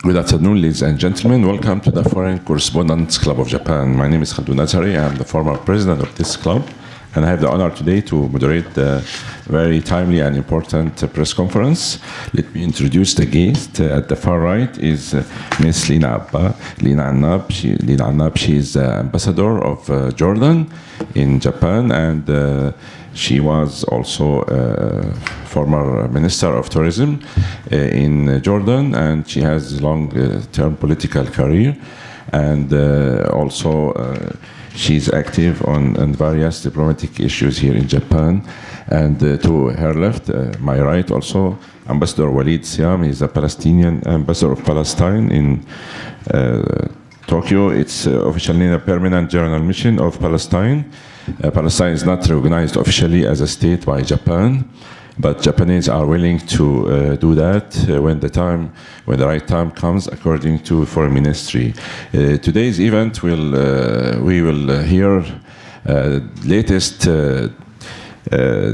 Good afternoon, ladies and gentlemen. Welcome to the Foreign Correspondents Club of Japan. My name is Plenipotentiary. I'm the former president of this club, and I have the honor today to moderate the very timely and important press conference. Let me introduce the guest. At the far right is Ms. Lina. Lina Annab. She is the ambassador of Jordan in Japan, and she was also former minister of tourism in Jordan, and she has a long-term political career, and also she's active on various diplomatic issues here in Japan. And to her left, my right also, Ambassador Waleed Siam. He's a Palestinian ambassador of Palestine in Tokyo. It's officially a permanent general mission of Palestine. Palestine is not recognized officially as a state by Japan, but Japanese are willing to do that when the right time comes, according to Foreign Ministry. Today's event we will hear latest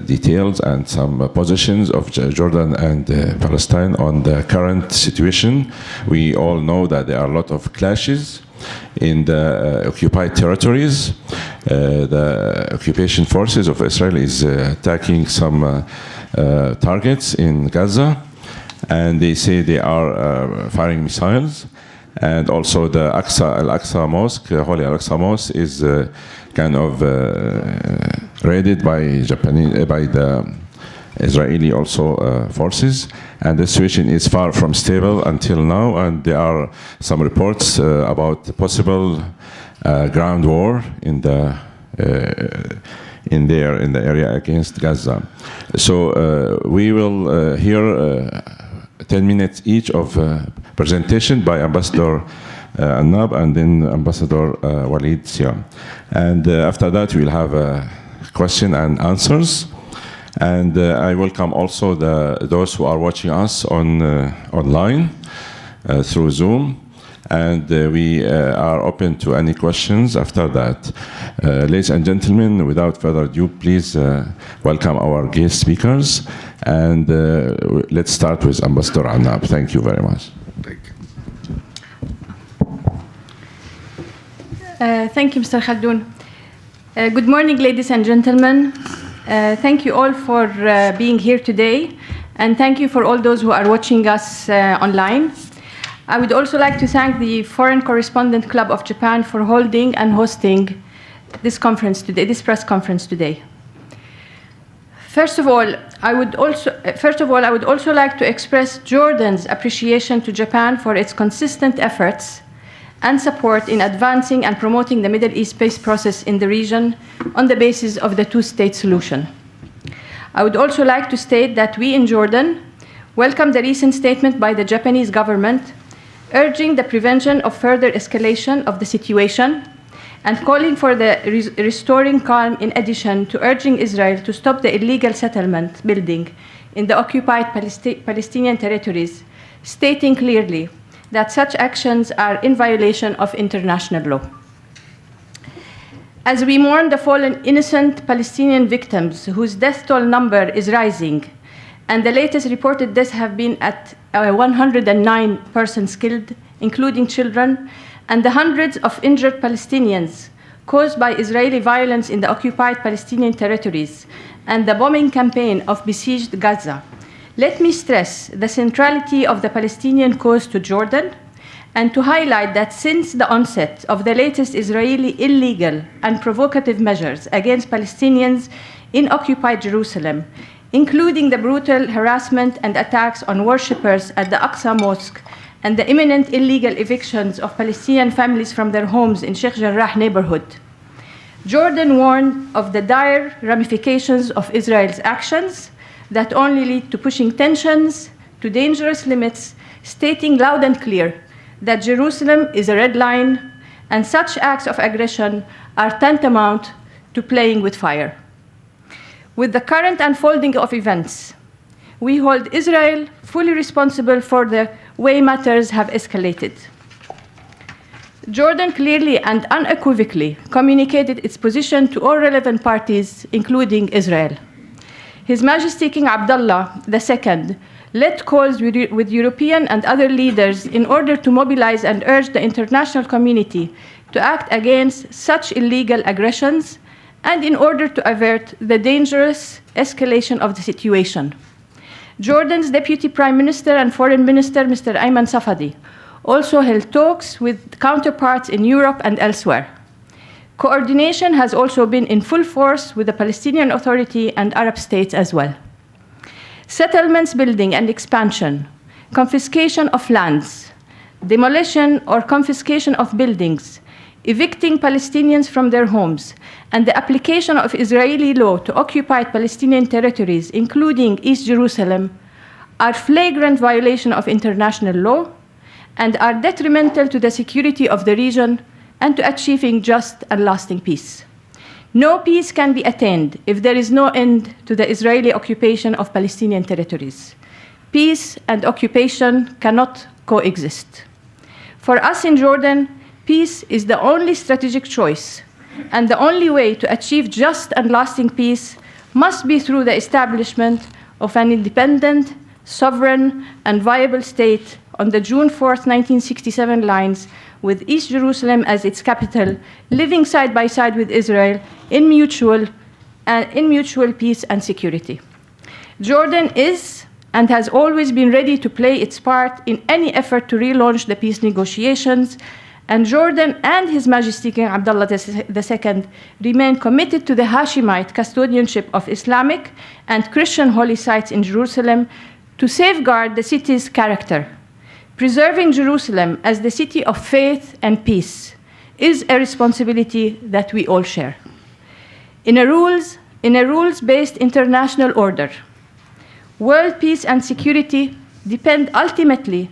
details and some positions of Jordan and Palestine on the current situation. We all know that there are a lot of clashes in the occupied territories. The occupation forces of Israel is attacking some targets in Gaza, and they say they are firing missiles. And also the Al-Aqsa Mosque, Holy Al-Aqsa Mosque, is kind of raided by the Israeli also forces, and the situation is far from stable until now, and there are some reports about the possible ground war in the area against Gaza. So we will hear 10 minutes each of presentation by Ambassador Annab and then Ambassador Waleed Siam. And after that we'll have question and answers. And I welcome also those who are watching us online through Zoom. And we are open to any questions after that. Ladies and gentlemen, without further ado, please welcome our guest speakers. And let's start with Ambassador Annab. Thank you very much. Thank you, Mr. Khaldoun. Good morning, ladies and gentlemen. Thank you all for being here today, and thank you for all those who are watching us online. I would also like to thank the Foreign Correspondent Club of Japan for holding and hosting this conference today, this press conference today. First of all, I would also like to express Jordan's appreciation to Japan for its consistent efforts and support in advancing and promoting the Middle East peace process in the region on the basis of the two-state solution. I would also like to state that we in Jordan welcome the recent statement by the Japanese government urging the prevention of further escalation of the situation and calling for the restoring calm, in addition to urging Israel to stop the illegal settlement building in the occupied Palestinian territories, stating clearly that such actions are in violation of international law. As we mourn the fallen innocent Palestinian victims whose death toll number is rising, and the latest reported deaths have been at 109 persons killed, including children, and the hundreds of injured Palestinians caused by Israeli violence in the occupied Palestinian territories and the bombing campaign of besieged Gaza, let me stress the centrality of the Palestinian cause to Jordan, and to highlight that since the onset of the latest Israeli illegal and provocative measures against Palestinians in occupied Jerusalem, including the brutal harassment and attacks on worshippers at the Aqsa Mosque and the imminent illegal evictions of Palestinian families from their homes in Sheikh Jarrah neighborhood, Jordan warned of the dire ramifications of Israel's actions that only lead to pushing tensions to dangerous limits, stating loud and clear that Jerusalem is a red line, and such acts of aggression are tantamount to playing with fire. With the current unfolding of events, we hold Israel fully responsible for the way matters have escalated. Jordan clearly and unequivocally communicated its position to all relevant parties, including Israel. His Majesty King Abdullah II led calls with European and other leaders in order to mobilize and urge the international community to act against such illegal aggressions and in order to avert the dangerous escalation of the situation. Jordan's Deputy Prime Minister and Foreign Minister, Mr. Ayman Safadi, also held talks with counterparts in Europe and elsewhere. Coordination has also been in full force with the Palestinian Authority and Arab states as well. Settlements building and expansion, confiscation of lands, demolition or confiscation of buildings, evicting Palestinians from their homes, and the application of Israeli law to occupied Palestinian territories, including East Jerusalem, are flagrant violation of international law and are detrimental to the security of the region and to achieving just and lasting peace. No peace can be attained if there is no end to the Israeli occupation of Palestinian territories. Peace and occupation cannot coexist. For us in Jordan, peace is the only strategic choice, and the only way to achieve just and lasting peace must be through the establishment of an independent, sovereign, and viable state on the June 4th, 1967 lines, with East Jerusalem as its capital, living side by side with Israel in mutual peace and security. Jordan is and has always been ready to play its part in any effort to relaunch the peace negotiations, and Jordan and His Majesty King Abdullah II remain committed to the Hashemite custodianship of Islamic and Christian holy sites in Jerusalem to safeguard the city's character. Preserving Jerusalem as the city of faith and peace is a responsibility that we all share. In a rules-based international order, world peace and security depend ultimately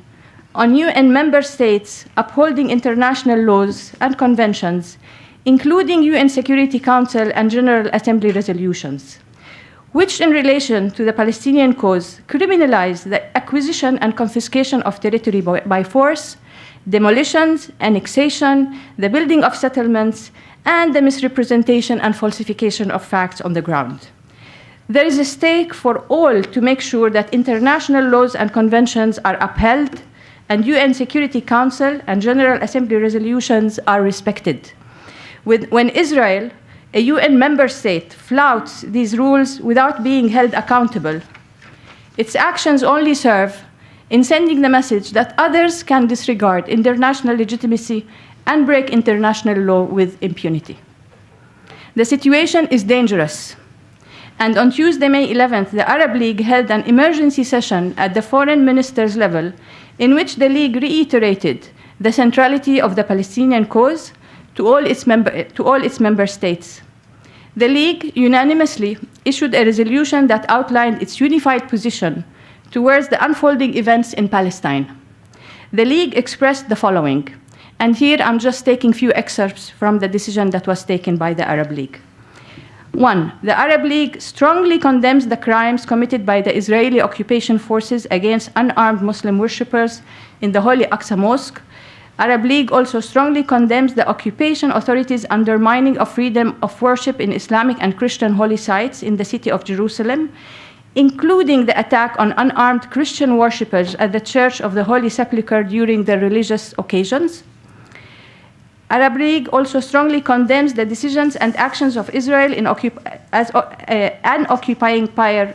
on UN member states upholding international laws and conventions, including UN Security Council and General Assembly resolutions, which in relation to the Palestinian cause criminalize the acquisition and confiscation of territory by force, demolitions, annexation, the building of settlements, and the misrepresentation and falsification of facts on the ground. There is a stake for all to make sure that international laws and conventions are upheld and UN Security Council and General Assembly resolutions are respected. When Israel, a UN member state, flouts these rules without being held accountable, its actions only serve in sending the message that others can disregard international legitimacy and break international law with impunity. The situation is dangerous. And on Tuesday, May 11th, the Arab League held an emergency session at the foreign ministers' level in which the League reiterated the centrality of the Palestinian cause to all its member states. The League unanimously issued a resolution that outlined its unified position towards the unfolding events in Palestine. The League expressed the following, and here I'm just taking few excerpts from the decision that was taken by the Arab League. 1. The Arab League strongly condemns the crimes committed by the Israeli occupation forces against unarmed Muslim worshippers in the Holy Aqsa Mosque. Arab League also strongly condemns the occupation authorities' undermining of freedom of worship in Islamic and Christian holy sites in the city of Jerusalem, including the attack on unarmed Christian worshippers at the Church of the Holy Sepulchre during their religious occasions. Arab League also strongly condemns the decisions and actions of Israel in occupying power,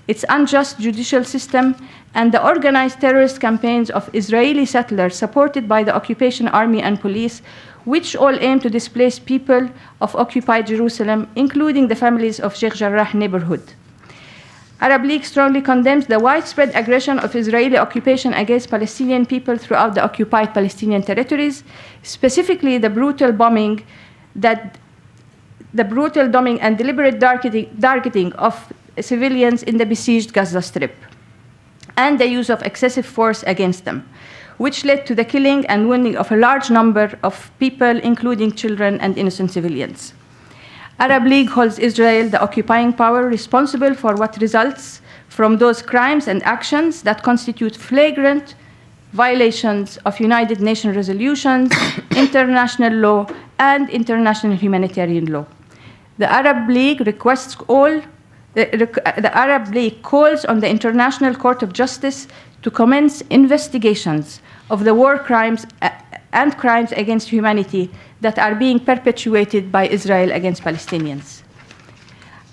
its unjust judicial system, and the organized terrorist campaigns of Israeli settlers supported by the occupation army and police, which all aim to displace people of occupied Jerusalem, including the families of Sheikh Jarrah neighborhood. Arab League strongly condemns the widespread aggression of Israeli occupation against Palestinian people throughout the occupied Palestinian territories, specifically the brutal bombing and deliberate targeting of civilians in the besieged Gaza Strip, and the use of excessive force against them, which led to the killing and wounding of a large number of people, including children and innocent civilians. Arab League holds Israel, the occupying power, responsible for what results from those crimes and actions that constitute flagrant violations of United Nations resolutions, international law, and international humanitarian law. The Arab League requests all The Arab League calls on the International Court of Justice to commence investigations of the war crimes and crimes against humanity that are being perpetuated by Israel against Palestinians.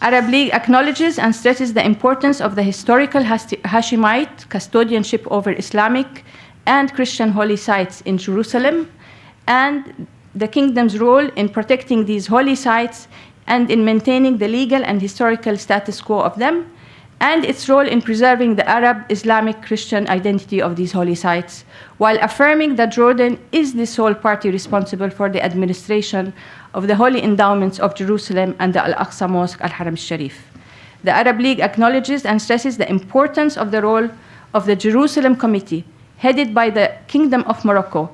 Arab League acknowledges and stresses the importance of the historical Hashemite custodianship over Islamic and Christian holy sites in Jerusalem, and the kingdom's role in protecting these holy sites and in maintaining the legal and historical status quo of them, and its role in preserving the Arab, Islamic, Christian identity of these holy sites, while affirming that Jordan is the sole party responsible for the administration of the holy endowments of Jerusalem and the Al-Aqsa Mosque, Al-Haram al-Sharif. The Arab League acknowledges and stresses the importance of the role of the Jerusalem Committee, headed by the Kingdom of Morocco,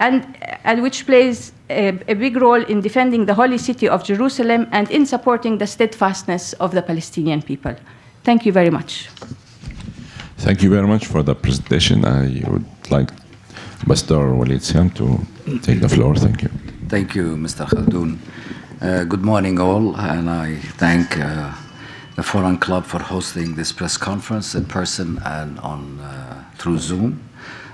and which plays a big role in defending the holy city of Jerusalem and in supporting the steadfastness of the Palestinian people. Thank you very much. Thank you very much for the presentation. I would like Mr. Waleed Siam to take the floor. Thank you. Thank you, Mr. Khaldoon. Good morning, all, and I thank the Foreign Club for hosting this press conference in person and through Zoom.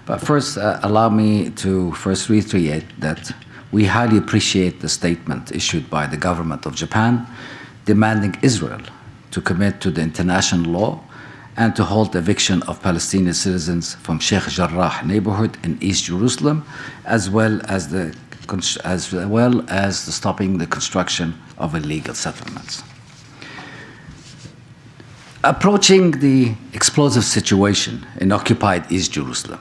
But first, allow me to first reiterate that we highly appreciate the statement issued by the government of Japan demanding Israel to commit to the international law and to halt eviction of Palestinian citizens from Sheikh Jarrah neighborhood in East Jerusalem, as well as stopping the construction of illegal settlements. Approaching the explosive situation in occupied East Jerusalem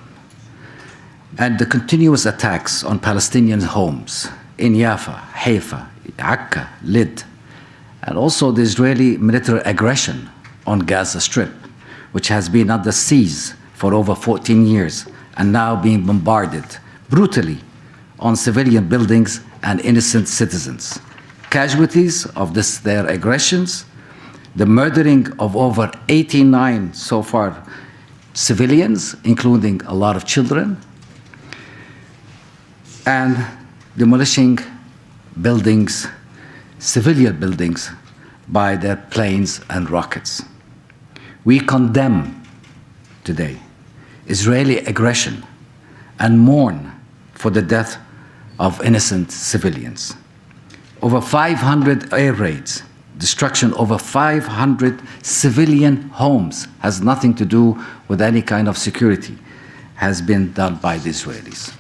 and the continuous attacks on Palestinian homes in Jaffa, Haifa, Akka, Lid, and also the Israeli military aggression on Gaza Strip, which has been under siege for over 14 years and now being bombarded brutally on civilian buildings and innocent citizens. Casualties of their aggressions, the murdering of over 89 so far civilians, including a lot of children, and demolishing buildings, civilian buildings, by their planes and rockets. We condemn today Israeli aggression and mourn for the death of innocent civilians. Over 500 air raids, destruction over 500 civilian homes, has nothing to do with any kind of security, has been done by the Israelis.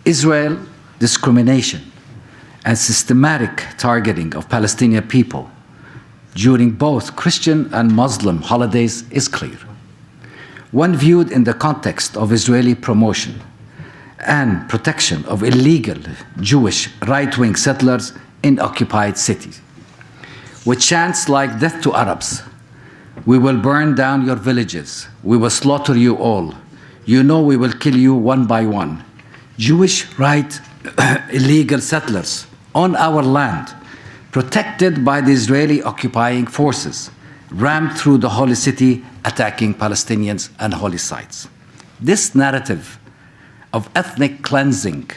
Israel discrimination and systematic targeting of Palestinian people during both Christian and Muslim holidays is clear. When viewed in the context of Israeli promotion and protection of illegal Jewish right-wing settlers in occupied cities, with chants like "Death to Arabs," "We will burn down your villages," "We will slaughter you all," "You know we will kill you one by one," Jewish illegal settlers on our land, protected by the Israeli occupying forces, rammed through the holy city, attacking Palestinians and holy sites. This narrative of ethnic cleansing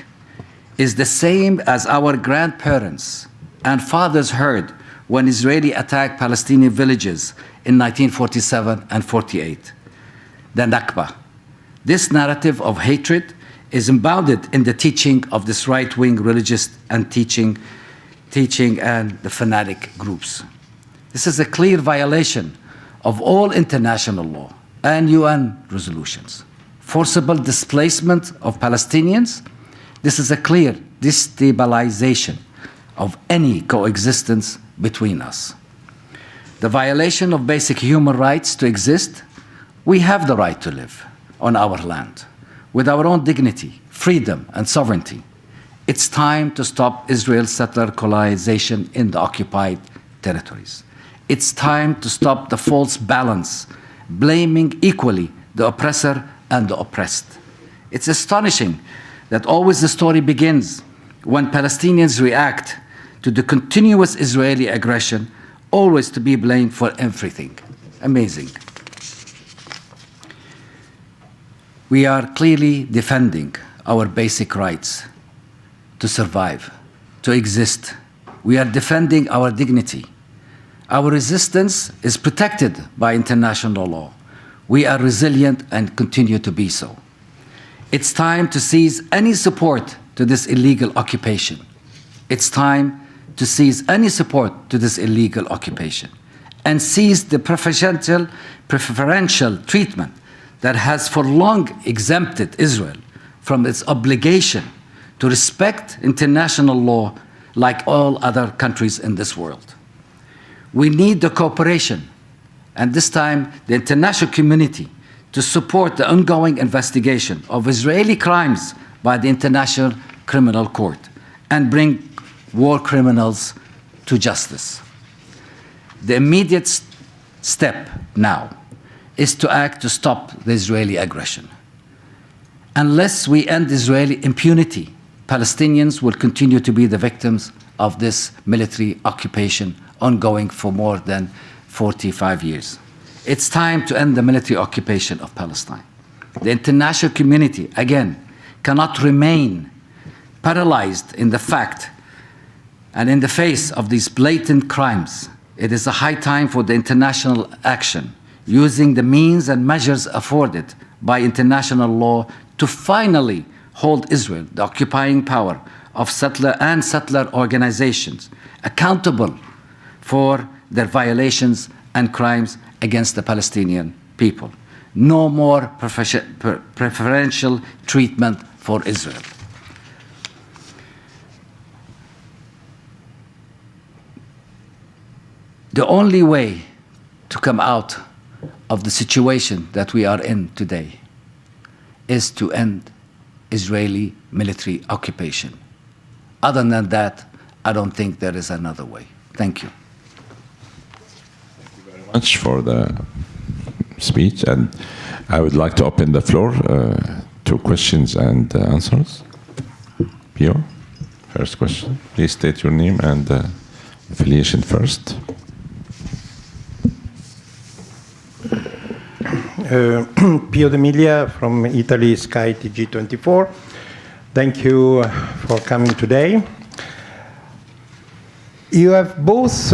is the same as our grandparents and fathers heard when Israeli attacked Palestinian villages in 1947 and 48, the Nakba. This narrative of hatred is embodied in the teaching of this right-wing religious and teaching and the fanatic groups. This is a clear violation of all international law and UN resolutions. Forcible displacement of Palestinians, this is a clear destabilization of any coexistence between us. The violation of basic human rights to exist, we have the right to live on our land with our own dignity, freedom, and sovereignty. It's time to stop Israel's settler colonization in the occupied territories. It's time to stop the false balance, blaming equally the oppressor and the oppressed. It's astonishing that always the story begins when Palestinians react to the continuous Israeli aggression, always to be blamed for everything. Amazing. We are clearly defending our basic rights to survive, to exist. We are defending our dignity, Our resistance is protected by international law. We are resilient and continue to be so. It's time to cease any support to this illegal occupation. It's time to cease any support to this illegal occupation and seize the preferential treatment that has for long exempted Israel from its obligation to respect international law like all other countries in this world. We need the cooperation, and this time the international community, to support the ongoing investigation of Israeli crimes by the International Criminal Court and bring war criminals to justice. The immediate step now is to act to stop the Israeli aggression. Unless we end Israeli impunity, Palestinians will continue to be the victims of this military occupation ongoing for more than 45 years. It's time to end the military occupation of Palestine. The international community, again, cannot remain paralyzed in the fact and in the face of these blatant crimes. It is a high time for the international action, using the means and measures afforded by international law to finally hold Israel, the occupying power of settler organizations, accountable for their violations and crimes against the Palestinian people. No more preferential treatment for Israel. The only way to come out of the situation that we are in today is to end Israeli military occupation. Other than that, I don't think there is another way. Thank you. Thank you very much for the speech, and I would like to open the floor to questions and answers. Pio, first question. Please state your name and affiliation first. Pio D'Emilia from Italy, Sky TG24. Thank you for coming today. You have both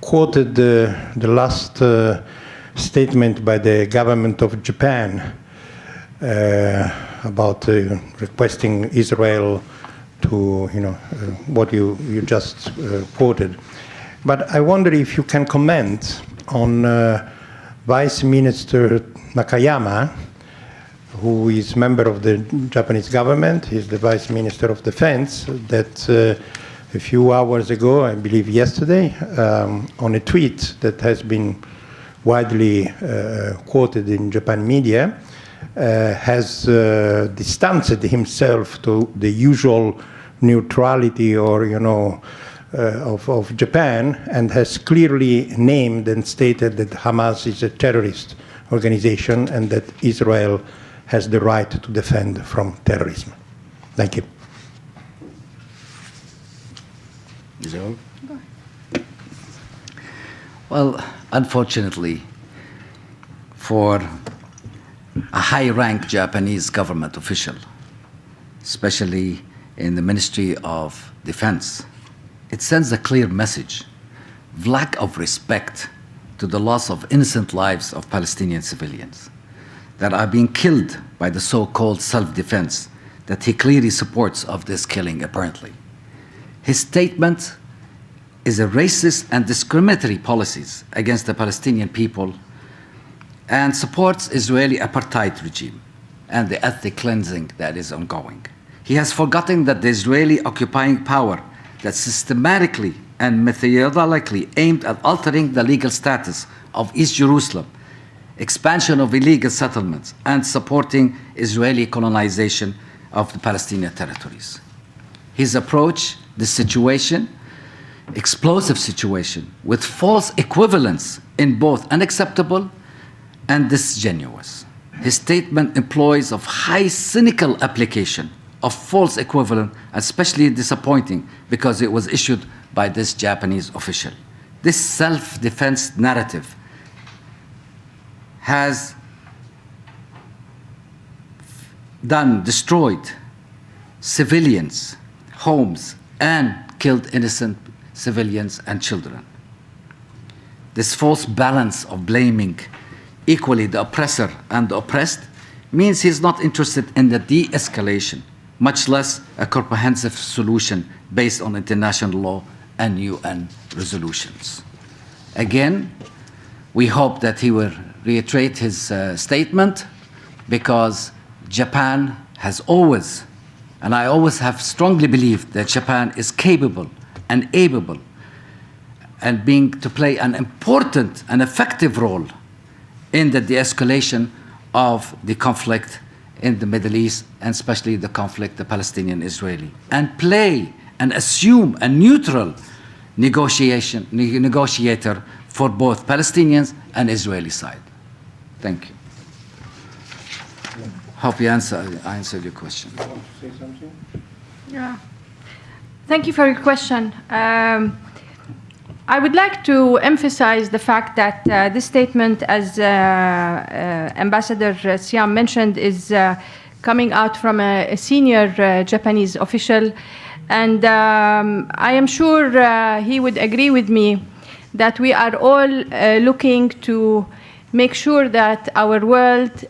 quoted the last statement by the government of Japan about requesting Israel to, what you just quoted. But I wonder if you can comment on Vice Minister Nakayama, who is member of the Japanese government. He's the Vice Minister of Defense, that a few hours ago, I believe yesterday, on a tweet that has been widely quoted in Japan media, has distanced himself to the usual neutrality or, of Japan, and has clearly named and stated that Hamas is a terrorist organization and that Israel has the right to defend from terrorism. Thank you. Well, unfortunately, for a high-ranked Japanese government official, especially in the Ministry of Defense, it sends a clear message of lack of respect to the loss of innocent lives of Palestinian civilians that are being killed by the so-called self-defense that he clearly supports of this killing, apparently. His statement is a racist and discriminatory policies against the Palestinian people and supports Israeli apartheid regime and the ethnic cleansing that is ongoing. He has forgotten that the Israeli occupying power that systematically and methodically aimed at altering the legal status of East Jerusalem, expansion of illegal settlements, and supporting Israeli colonization of the Palestinian territories. His approach, this situation, explosive situation, with false equivalence in both unacceptable and disingenuous. His statement employs of high cynical application of false equivalent, especially disappointing because it was issued by this Japanese official. This self-defense narrative has destroyed civilians, homes, and killed innocent civilians, and children. This false balance of blaming equally the oppressor and the oppressed means he's not interested in the de-escalation, much less a comprehensive solution based on international law and UN resolutions. Again, we hope that he will reiterate his statement, because Japan has always, and I always have strongly believed that Japan is capable and able and being to play an important and effective role in the de-escalation of the conflict in the Middle East, and especially the conflict, the Palestinian-Israeli, and play and assume a neutral negotiator for both Palestinians and Israeli side. Thank you. Hope I answered your question. You want to say something? Yeah. Thank you for your question. I would like to emphasize the fact that this statement, as Ambassador Siam mentioned, is coming out from a senior Japanese official. And I am sure he would agree with me that we are all looking to make sure that our world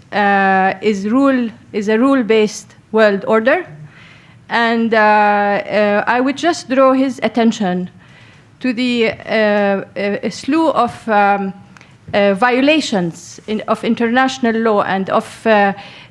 is a rule-based world order. And I would just draw his attention to the slew of violations of international law and of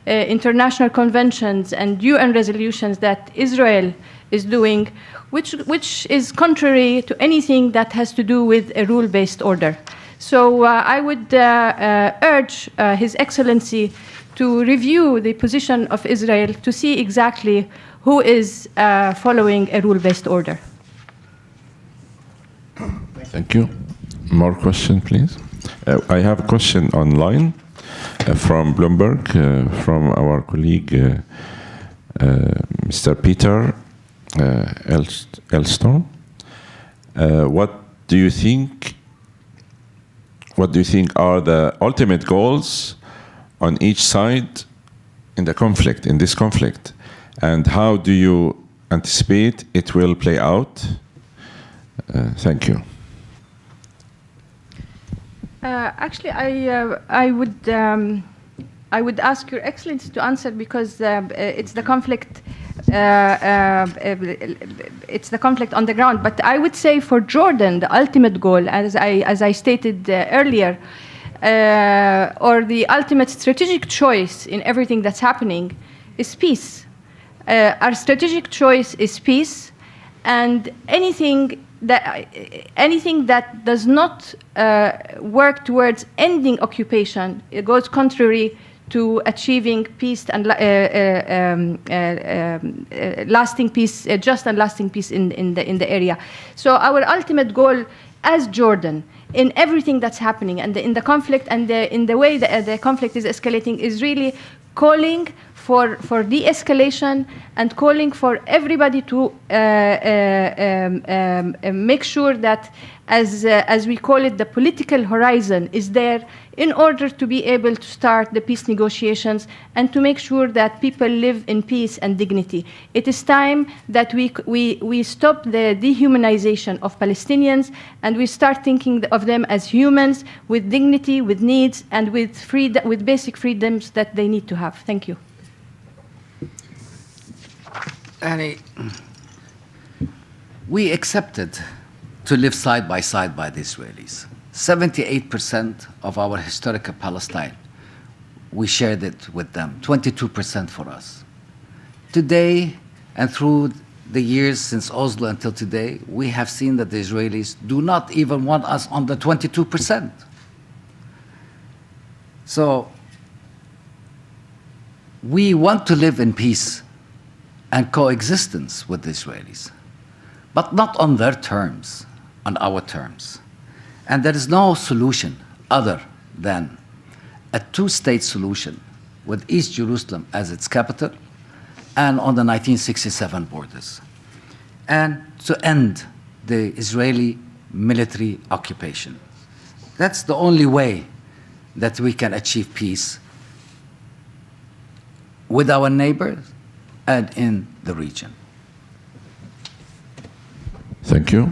international conventions and UN resolutions that Israel is doing, which is contrary to anything that has to do with a rule-based order. So I would urge His Excellency to review the position of Israel to see exactly who is following a rule-based order. Thank you. More question, please. I have a question online from Bloomberg, from our colleague, Mr. Peter Elstone. What do you think are the ultimate goals on each side in the conflict, in this conflict? And how do you anticipate it will play out? Thank you. Actually, I would ask Your Excellency to answer, because it's the conflict. It's the conflict on the ground. But I would say for Jordan, the ultimate goal, as I stated earlier, or the ultimate strategic choice in everything that's happening, is peace. Our strategic choice is peace, and anything that does not work towards ending occupation, it goes contrary to achieving peace and lasting peace, just and lasting peace in the area. So our ultimate goal as Jordan, in everything that's happening, and in the conflict, and in the way the conflict is escalating, is really calling for de-escalation and calling for everybody to make sure that, as we call it, the political horizon is there in order to be able to start the peace negotiations and to make sure that people live in peace and dignity. It is time that we stop the dehumanization of Palestinians, and we start thinking of them as humans with dignity, with needs, and with basic freedoms that they need to have. Thank you. Annie, we accepted to live side by side by the Israelis. 78% of our historical Palestine, we shared it with them, 22% for us. Today, and through the years since Oslo until today, we have seen that the Israelis do not even want us on the 22%. So, we want to live in peace and coexistence with the Israelis, but not on their terms, on our terms. And there is no solution other than a two-state solution with East Jerusalem as its capital and on the 1967 borders, and to end the Israeli military occupation. That's the only way that we can achieve peace with our neighbors and in the region. Thank you.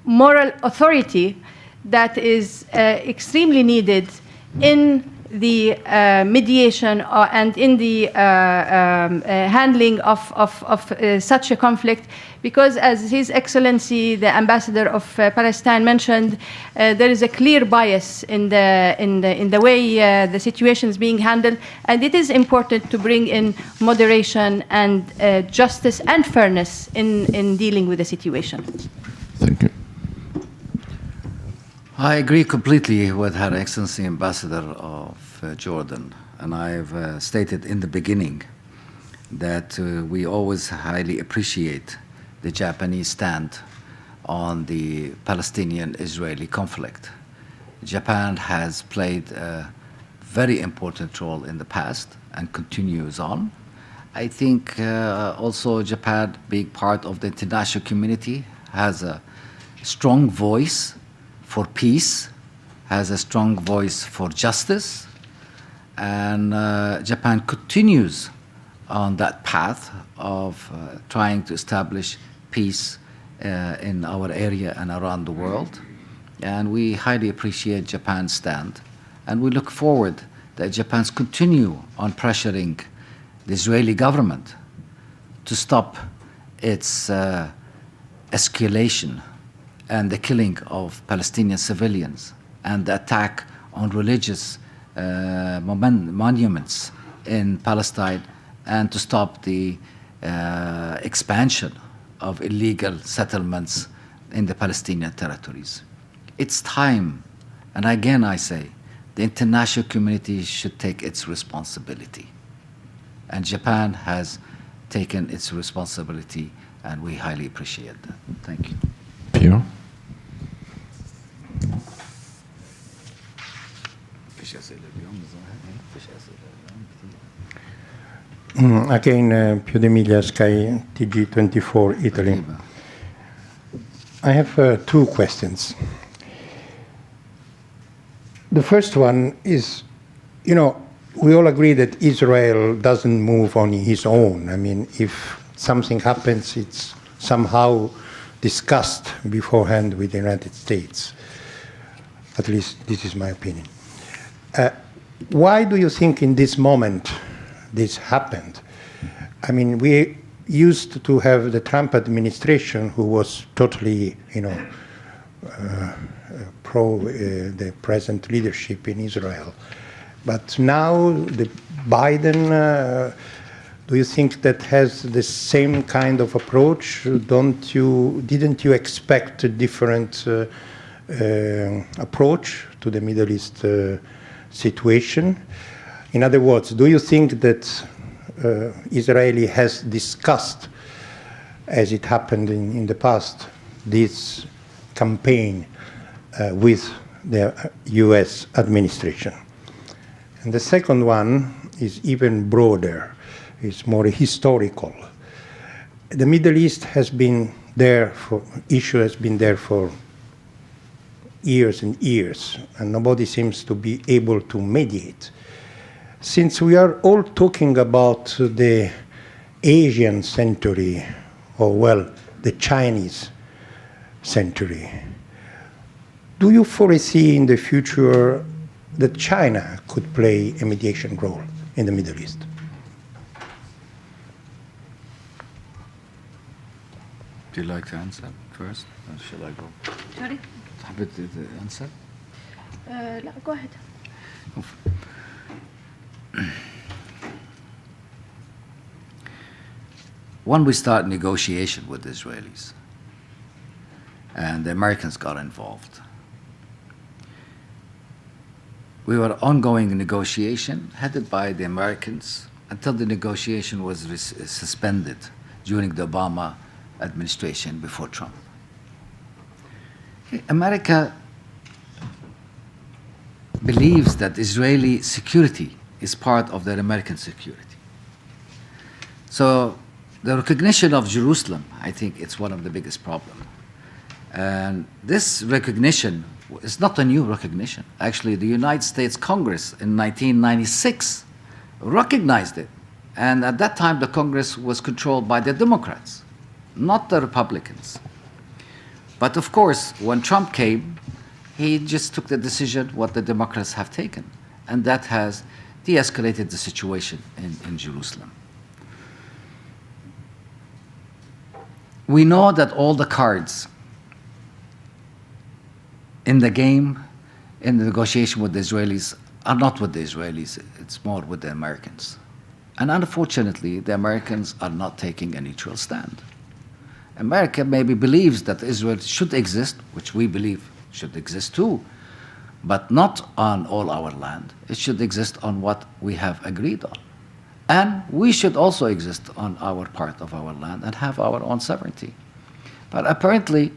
moral authority that is extremely needed in the mediation and in the handling of such a conflict, because as His Excellency the Ambassador of Palestine mentioned, there is a clear bias in the way the situation is being handled, and it is important to bring in moderation and justice and fairness in dealing with the situation. Thank you. I agree completely with Her Excellency Ambassador of Jordan, and I've stated in the beginning that we always highly appreciate the Japanese stand on the Palestinian-Israeli conflict. Japan has played a very important role in the past and continues on. I think also Japan, being part of the international community, has a strong voice for peace, has a strong voice for justice, and Japan continues on that path of trying to establish peace in our area and around the world. And we highly appreciate Japan's stand, and we look forward that Japan's continue on pressuring the Israeli government to stop its escalation and the killing of Palestinian civilians and the attack on religious monuments in Palestine, and to stop the expansion of illegal settlements in the Palestinian territories. It's time, and again I say, the international community should take its responsibility. And Japan has taken its responsibility, and we highly appreciate that. Thank you. Pio? Again, Pio De Miglia, Sky TG24, Italy. I have two questions. The first one is, we all agree that Israel doesn't move on his own. I mean, if something happens, it's somehow discussed beforehand with the United States. At least this is my opinion. Why do you think in this moment this happened? I mean, we used to have the Trump administration who was totally, pro the present leadership in Israel. But now the Biden, do you think that has the same kind of approach? Didn't you expect a different approach to the Middle East situation? In other words, do you think that Israel has discussed, as it happened in the past, this campaign with the US administration? And the second one is even broader, it's more historical. The Middle East has been there for years and years, and nobody seems to be able to mediate. Since we are all talking about the Asian century, or the Chinese century, do you foresee in the future that China could play a mediation role in the Middle East? Do you like to answer first, or shall I go? Sorry? Happy to answer? Go ahead. When we start negotiation with the Israelis, and the Americans got involved, we were ongoing negotiation headed by the Americans until the negotiation was suspended during the Obama administration before Trump. America believes that Israeli security is part of their American security. So the recognition of Jerusalem, I think it's one of the biggest problems. And this recognition is not a new recognition. Actually, the United States Congress in 1996 recognized it. And at that time, the Congress was controlled by the Democrats, not the Republicans. But of course, when Trump came, he just took the decision what the Democrats have taken, and that has de-escalated the situation in Jerusalem. We know that all the cards in the game, in the negotiation with the Israelis, are not with the Israelis, it's more with the Americans. And unfortunately, the Americans are not taking a neutral stand. America maybe believes that Israel should exist, which we believe should exist too, but not on all our land. It should exist on what we have agreed on. And we should also exist on our part of our land and have our own sovereignty. But apparently,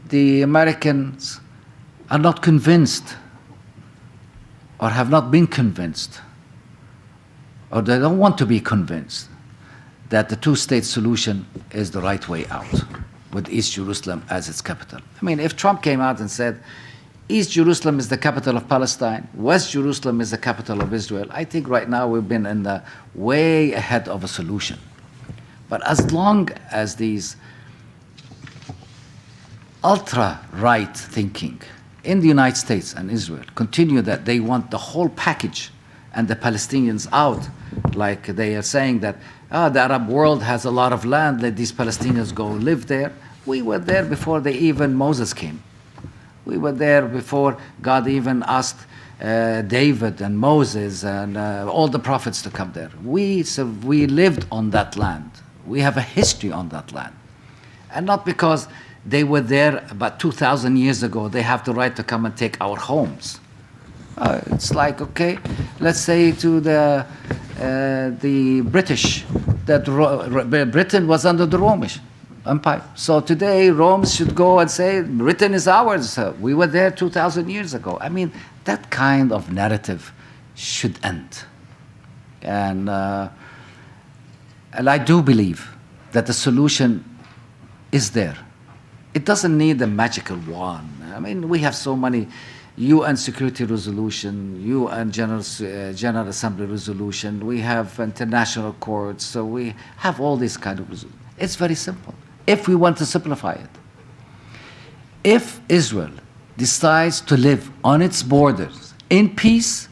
the Americans are not convinced, or have not been convinced, or they don't want to be convinced that the two-state solution is the right way out, with East Jerusalem as its capital. I mean, if Trump came out and said, East Jerusalem is the capital of Palestine, West Jerusalem is the capital of Israel, I think right now we've been in the way ahead of a solution. But as long as these ultra-right thinking in the United States and Israel continue that they want the whole package and the Palestinians out, like they are saying that the Arab world has a lot of land, let these Palestinians go live there. We were there before even Moses came. We were there before God even asked David and Moses and all the prophets to come there. We lived on that land. We have a history on that land. And not because they were there about 2,000 years ago, they have the right to come and take our homes. It's like, okay, let's say to the British that Britain was under the Romish Empire. So today, Rome should go and say, Britain is ours. We were there 2,000 years ago. I mean, that kind of narrative should end. And I do believe that the solution is there. It doesn't need a magical wand. I mean, we have so many UN Security Resolution, UN General Assembly Resolution, we have international courts, so we have all these kind of resolutions. It's very simple, if we want to simplify it. If Israel decides to live on its borders in peace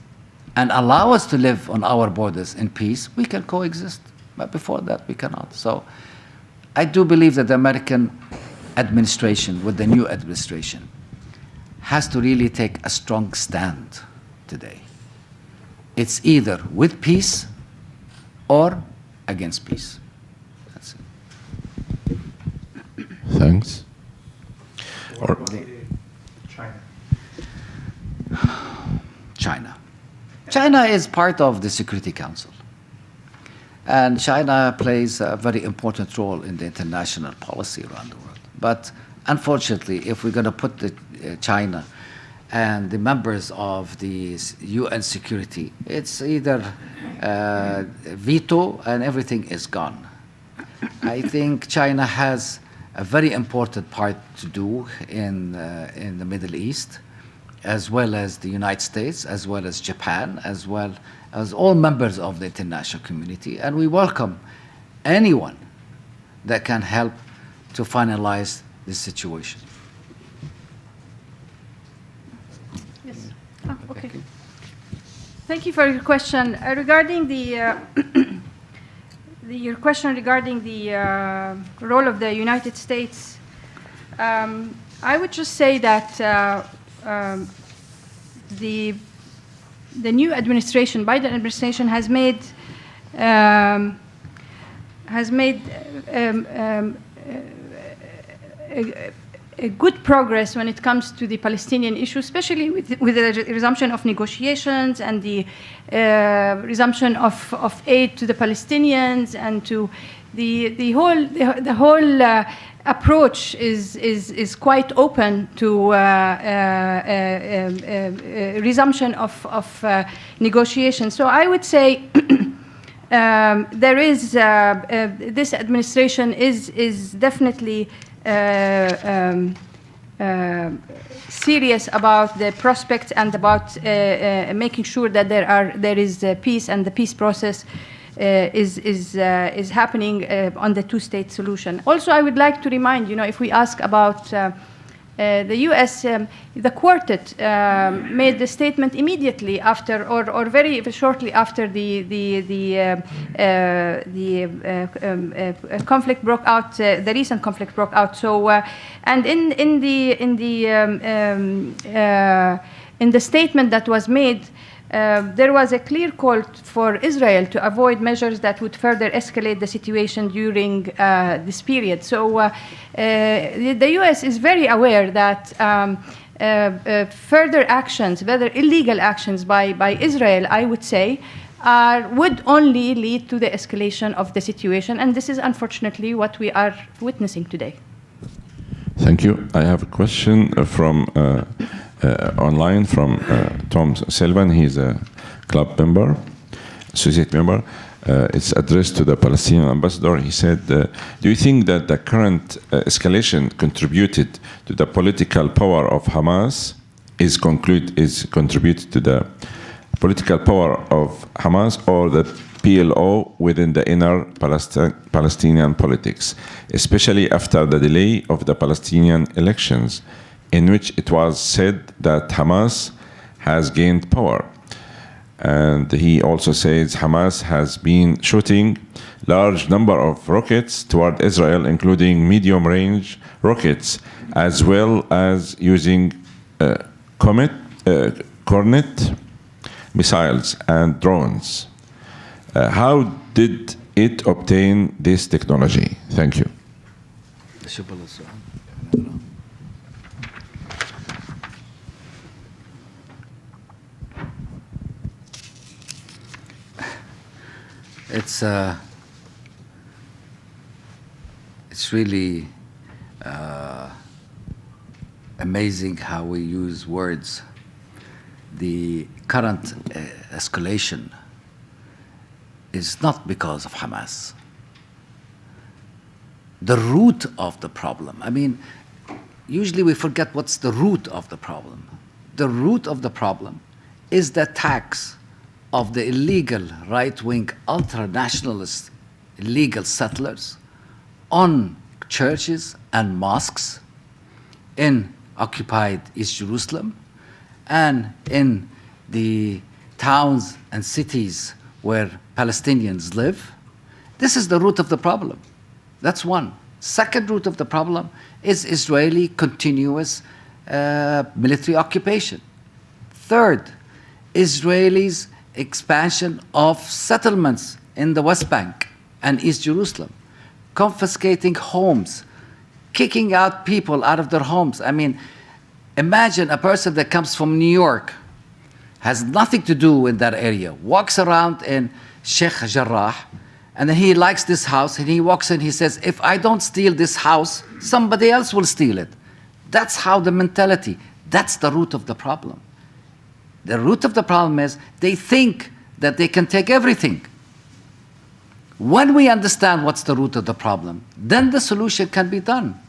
and allow us to live on our borders in peace, we can coexist. But before that, we cannot. So I do believe that the American administration, with the new administration, has to really take a strong stand today. It's either with peace or against peace. That's it. Thanks. Or China is part of the Security Council. And China plays a very important role in the international policy around the world. But unfortunately, if we're going to put China and the members of the UN security, it's either veto and everything is gone. I think China has a very important part to do in the Middle East, as well as the United States, as well as Japan, as well as all members of the international community. And we welcome anyone that can help to finalize this situation. Yes. Okay. Thank you for your question. Regarding your question regarding the role of the United States, I would just say that the new administration, Biden administration, has made a good progress when it comes to the Palestinian issue, especially with the resumption of negotiations and the resumption of aid to the Palestinians, and to the whole approach is quite open to resumption of negotiations. So I would say there is this administration is definitely serious about the prospects and about making sure that there is peace and the peace process is happening on the two-state solution. Also, I would like to remind, if we ask about the U.S., the Quartet made the statement immediately after, or very shortly after the conflict broke out, the recent conflict broke out. So, and in the statement that was made, there was a clear call for Israel to avoid measures that would further escalate the situation during this period. So the U.S. is very aware that further actions, whether illegal actions by Israel, I would say, would only lead to the escalation of the situation. And this is unfortunately what we are witnessing today. Thank you. I have a question from online from Tom Sylvan. He's a club member, associate member. It's addressed to the Palestinian ambassador. He said, do you think that the current escalation contributed to the political power of Hamas, is contributed to the political power of Hamas or the PLO within the inner Palestinian politics, especially after the delay of the Palestinian elections, in which it was said that Hamas has gained power? And he also says Hamas has been shooting large number of rockets toward Israel, including medium-range rockets, as well as using Cornet missiles and drones. How did it obtain this technology? Thank you. It's really amazing how we use words. The current escalation is not because of Hamas. The root of the problem, I mean, usually we forget what's the root of the problem. The root of the problem is the attacks of the illegal right-wing ultra-nationalist illegal settlers on churches and mosques in occupied East Jerusalem and in the towns and cities where Palestinians live. This is the root of the problem. That's one. Second root of the problem is Israeli continuous military occupation. Third, Israelis' expansion of settlements in the West Bank and East Jerusalem, confiscating homes, kicking out people out of their homes. I mean, imagine a person that comes from New York, has nothing to do in that area, walks around in Sheikh Jarrah, and then he likes this house, and he walks in, he says, if I don't steal this house, somebody else will steal it. That's how the mentality, that's the root of the problem. The root of the problem is they think that they can take everything. When we understand what's the root of the problem, then the solution can be done.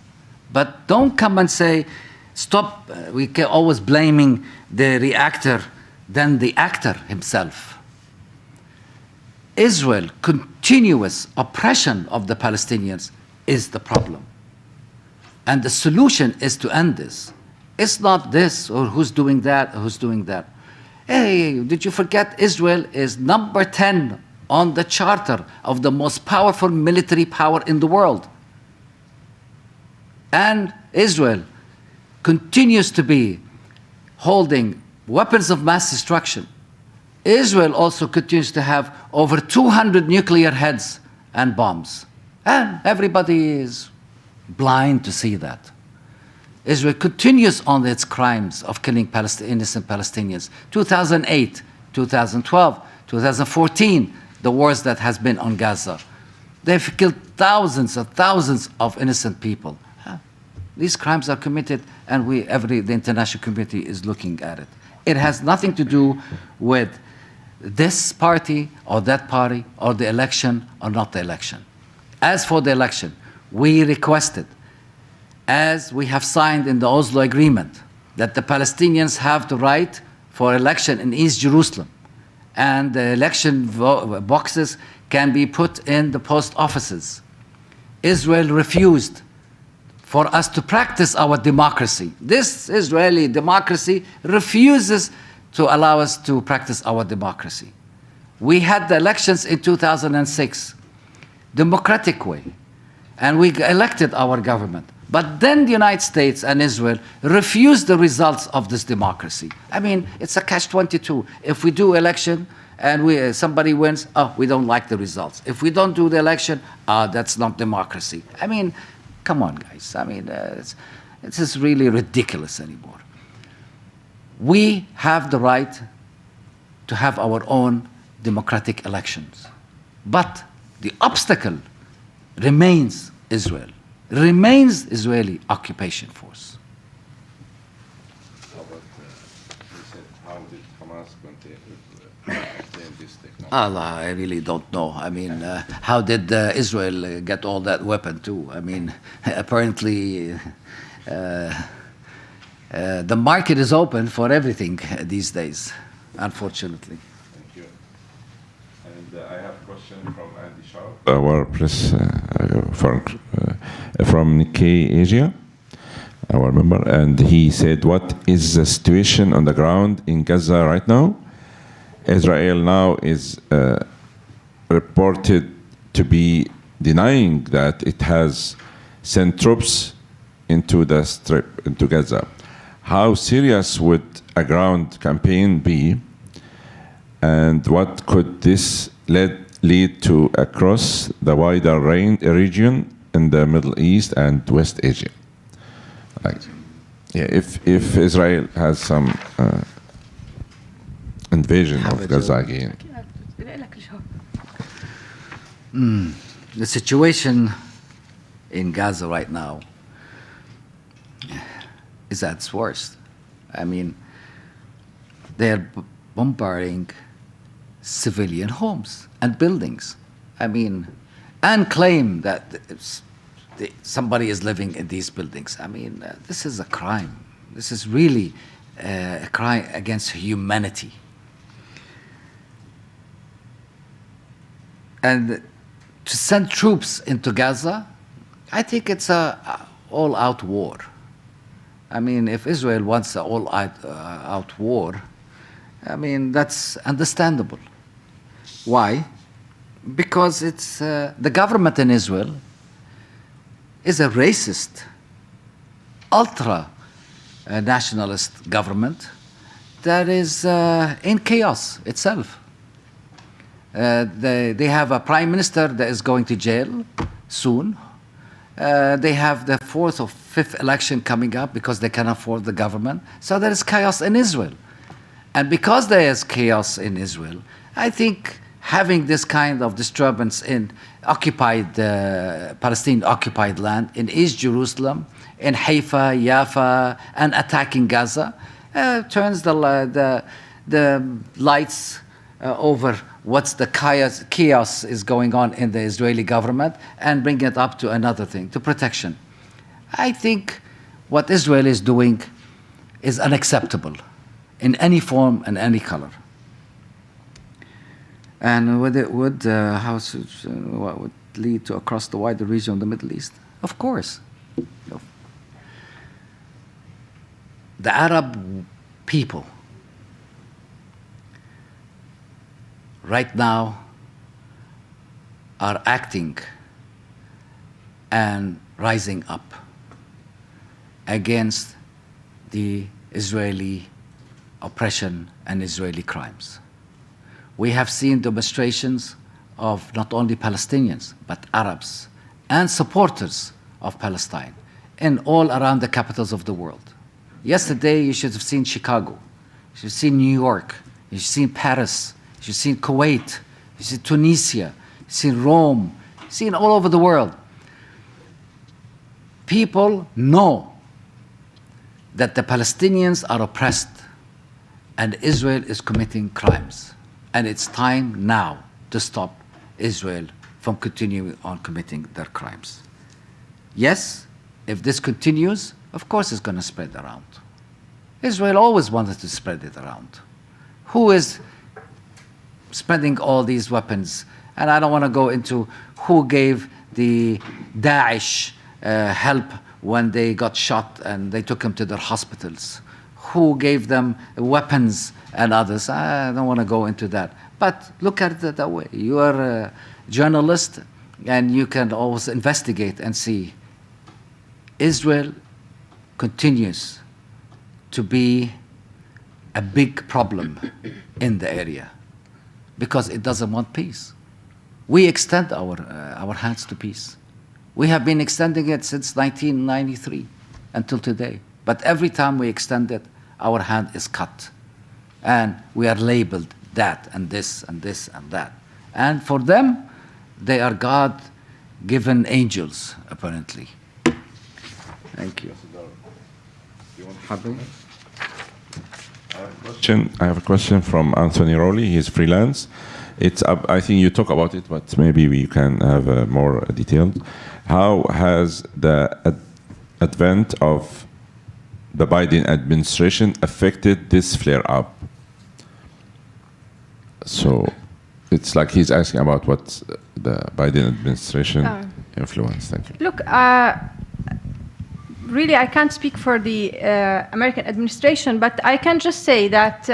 But don't come and say, stop, we can always blaming the reactor than the actor himself. Israel, continuous oppression of the Palestinians is the problem. And the solution is to end this. It's not this, or who's doing that, or who's doing that. Hey, did you forget Israel is number 10 on the charter of the most powerful military power in the world? And Israel continues to be holding weapons of mass destruction. Israel also continues to have over 200 nuclear heads and bombs. And everybody is blind to see that. Israel continues on its crimes of killing innocent Palestinians. 2008, 2012, 2014, the wars that has been on Gaza. They've killed thousands and thousands of innocent people. These crimes are committed, and the international community is looking at it. It has nothing to do with this party or that party or the election or not the election. As for the election, we requested, as we have signed in the Oslo Agreement, that the Palestinians have the right for election in East Jerusalem, and the election boxes can be put in the post offices. Israel refused for us to practice our democracy. This Israeli democracy refuses to allow us to practice our democracy. We had the elections in 2006, democratic way, and we elected our government. But then the United States and Israel refused the results of this democracy. I mean, it's a catch-22. If we do election and somebody wins, oh, we don't like the results. If we don't do the election, that's not democracy. I mean, come on, guys. I mean, it's just really ridiculous anymore. We have the right to have our own democratic elections. But the obstacle remains Israel, remains Israeli occupation force. How did Hamas obtain this technology? Allah, I really don't know. I mean, how did Israel get all that weapon too? I mean, apparently the market is open for everything these days, unfortunately. Thank you. And I have a question from Andy Sharp, our press from Nikkei Asia, our member, and he said, what is the situation on the ground in Gaza right now? Israel now is reported to be denying that it has sent troops into the strip, into Gaza. How serious would a ground campaign be, and what could this lead to across the wider region in the Middle East and West Asia? Like, yeah, if Israel has some invasion of Gaza again. The situation in Gaza right now is at its worst. I mean, they're bombarding civilian homes and buildings. I mean, and claim that somebody is living in these buildings. I mean, this is a crime. This is really a crime against humanity. And to send troops into Gaza, I think it's an all-out war. I mean, if Israel wants an all-out war, I mean, that's understandable. Why? Because it's the government in Israel is a racist, ultra-nationalist government that is in chaos itself. They have a prime minister that is going to jail soon. They have the fourth or fifth election coming up because they can afford the government. So there is chaos in Israel. And because there is chaos in Israel, I think having this kind of disturbance in occupied, Palestinian occupied land, in East Jerusalem, in Haifa, Jaffa, and attacking Gaza, turns the lights over what's the chaos is going on in the Israeli government and bring it up to another thing, to protection. I think what Israel is doing is unacceptable in any form and any color. And what would lead to across the wider region of the Middle East? Of course. The Arab people right now are acting and rising up against the Israeli oppression and Israeli crimes. We have seen demonstrations of not only Palestinians, but Arabs and supporters of Palestine in all around the capitals of the world. Yesterday, you should have seen Chicago, you should have seen New York, you should have seen Paris, you've seen Kuwait, you've seen Tunisia, you've seen Rome, you've seen all over the world. People know that the Palestinians are oppressed and Israel is committing crimes. And it's time now to stop Israel from continuing on committing their crimes. Yes, if this continues, of course it's going to spread around. Israel always wanted to spread it around. Who is spending all these weapons And I don't want to go into who gave the Daesh help when they got shot and they took them to their hospitals, who gave them weapons and others. I don't want to go into that. But look at it that way. You are a journalist, and you can always investigate and see Israel continues to be a big problem in the area because it doesn't want peace. We extend our hands to peace. We have been extending it since 1993 until today. But every time we extend it, our hand is cut. And we are labeled that and this and this and that. And for them, they are God-given angels, apparently. Thank you. Happy? I have a question from Anthony Rowley. He's freelance. I think you talk about it, but maybe we can have more detailed. How has the advent of the Biden administration affected this flare-up? So it's like he's asking about what the Biden administration influenced. Thank you. Look, really, I can't speak for the American administration, but I can just say that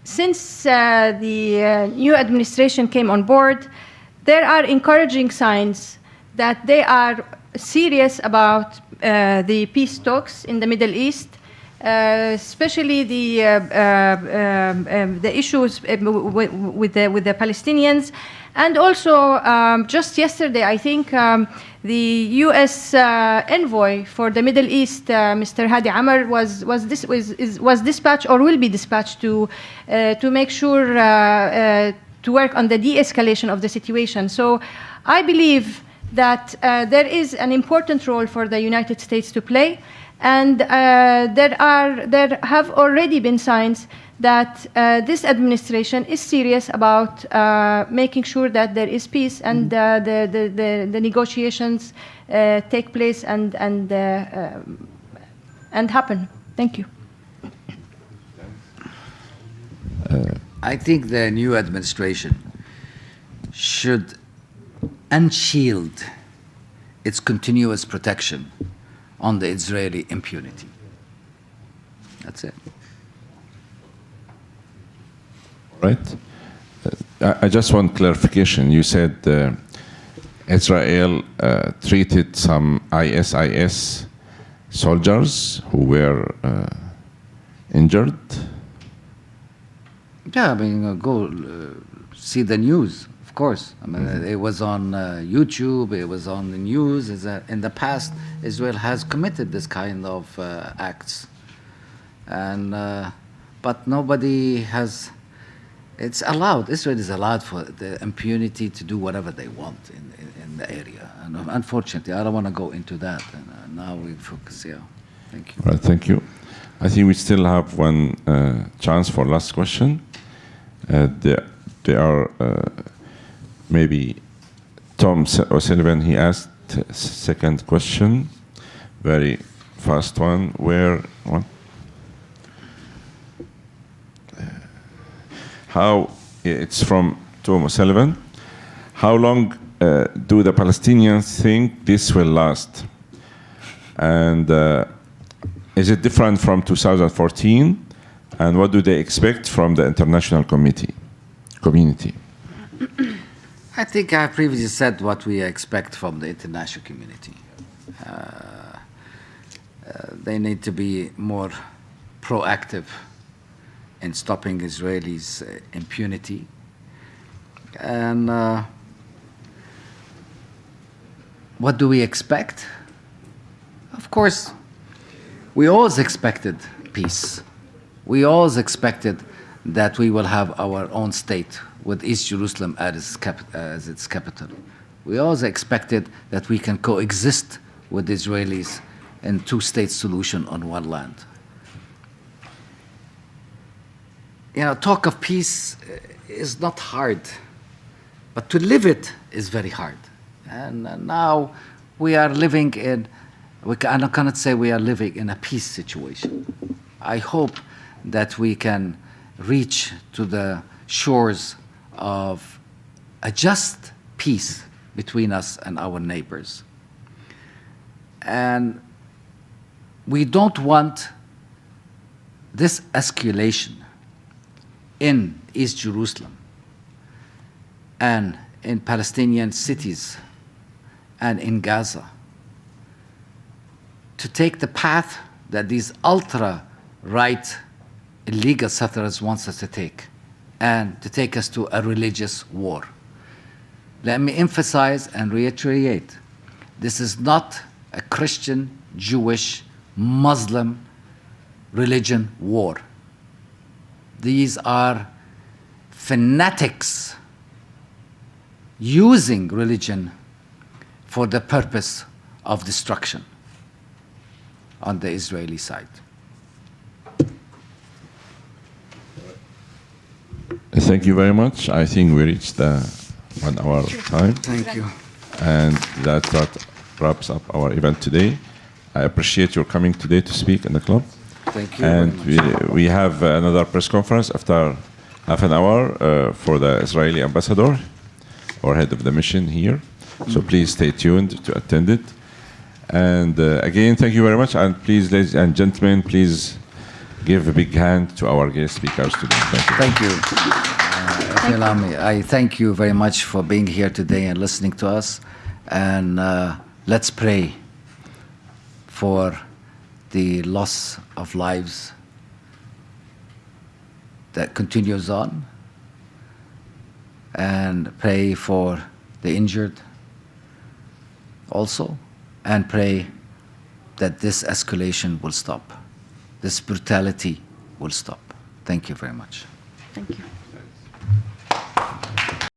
since the new administration came on board, there are encouraging signs that they are serious about the peace talks in the Middle East, especially the issues with the Palestinians. And also, just yesterday, I think the U.S. envoy for the Middle East, Mr. Hadi Amr, was dispatched or will be dispatched to make sure to work on the de-escalation of the situation. So I believe that there is an important role for the United States to play, and there have already been signs that this administration is serious about making sure that there is peace and the negotiations take place and happen. Thank you. I think the new administration should unshield its continuous protection on the Israeli impunity. That's it. Right. I just want clarification. You said Israel treated some ISIS soldiers who were injured. Yeah, I mean, go see the news, of course. I mean, it was on YouTube, it was on the news. In the past, Israel has committed this kind of acts. And, but nobody has... It's allowed. Israel is allowed for the impunity to do whatever they want in the area. And unfortunately, I don't want to go into that. And now we focus here. Thank you. Right, thank you. I think we still have one chance for last question. There are maybe Tom O'Sullivan. He asked second question, very fast one. How, it's from Tom O'Sullivan. How long do the Palestinians think this will last? And is it different from 2014? And what do they expect from the international community? I think I previously said what we expect from the international community. They need to be more proactive in stopping Israelis' impunity. And what do we expect? Of course, we always expected peace. We always expected that we will have our own state with East Jerusalem as its capital. We always expected that we can coexist with the Israelis in two-state solution on one land. You know, talk of peace is not hard, but to live it is very hard. And now we are living in, I cannot say we are living in a peace situation. I hope that we can reach to the shores of a just peace between us and our neighbors. And we don't want this escalation in East Jerusalem and in Palestinian cities and in Gaza to take the path that these ultra-right illegal settlers want us to take, and to take us to a religious war. Let me emphasize and reiterate, this is not a Christian, Jewish, Muslim religion war. These are fanatics using religion for the purpose of destruction on the Israeli side. Thank you very much. I think we reached the 1 hour time. Thank you. And that wraps up our event today. I appreciate your coming today to speak in the club. Thank you. And very much. we have another press conference after half an hour for the Israeli ambassador or head of the mission here. So please stay tuned to attend it. And again, thank you very much. And please, ladies and gentlemen, please give a big hand to our guest speakers today. Thank you. Thank you. I thank you very much for being here today and listening to us. And let's pray for the loss of lives that continues on, and pray for the injured also, and pray that this escalation will stop, this brutality will stop. Thank you very much. Thank you.